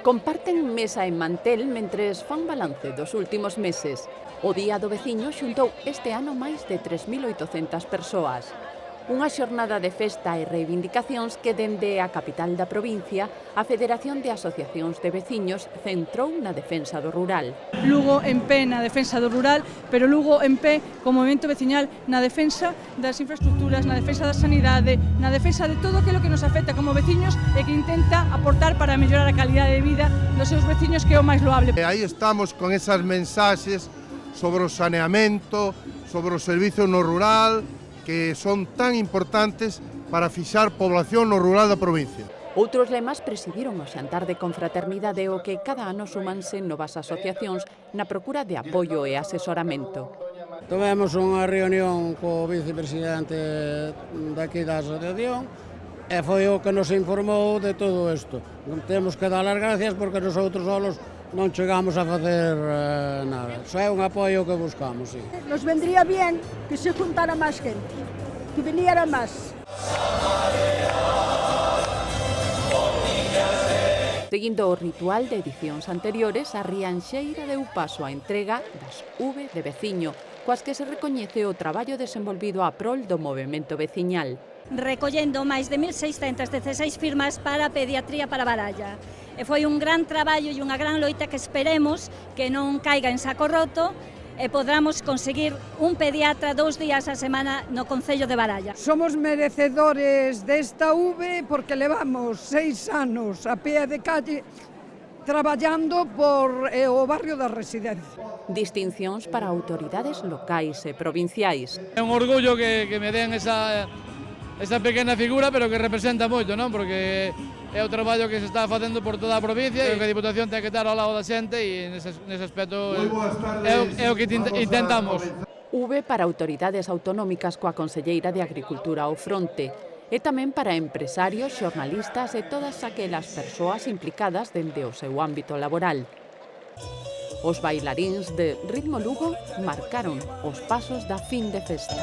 Comparten mesa e mantel mentres fan balance dos últimos meses. O Día do Veciño xuntou este ano máis de 3.800 persoas. Unha xornada de festa e reivindicacións que dende a capital da provincia a Federación de Asociacións de Veciños centrou na defensa do rural. Lugo en pé na defensa do rural, pero Lugo en pé como movimento veciñal na defensa das infraestructuras, na defensa da sanidade, na defensa de todo aquilo que nos afecta como veciños e que intenta aportar para mellorar a calidade de vida dos seus veciños, que é o máis loable. Aí estamos con esas mensaxes sobre o saneamento, sobre o servizo no rural, que son tan importantes para fixar población no rural da provincia. Outros lemas presidiron o xantar de confraternidade o que cada ano súmanse novas asociacións na procura de apoio e asesoramento. Tivemos unha reunión co vicepresidente daqui da asociación e foi o que nos informou de todo isto. Temos que dar as gracias porque nosotros solos non chegamos a facer nada. Só é un apoio que buscamos, sí. Nos vendría bien que se juntara máis gente, que viniera máis. Seguindo o ritual de edicións anteriores, a Rianxeira deu paso á entrega das V de veciño, coas que se recoñece o traballo desenvolvido a prol do movemento veciñal. Recollendo máis de 1.616 firmas para a pediatría para Baralla. E foi un gran traballo e unha gran loita que esperemos que non caiga en saco roto e podamos conseguir un pediatra 2 días a semana no Concello de Baralla. Somos merecedores desta V porque levamos 6 anos a pé de calle traballando por o barrio da Residencia. Distincións para autoridades locais e provinciais. É un orgullo que me den esa pequena figura, pero que representa moito, non? Porque é o traballo que se está facendo por toda a provincia e que a Diputación ten que estar ao lado da xente e nese aspecto é o que intentamos. V para autoridades autonómicas coa Conselleira de Agricultura ao fronte e tamén para empresarios, xornalistas e todas aquelas persoas implicadas dende o seu ámbito laboral. Os bailaríns de Ritmo Lugo marcaron os pasos da fin de festa.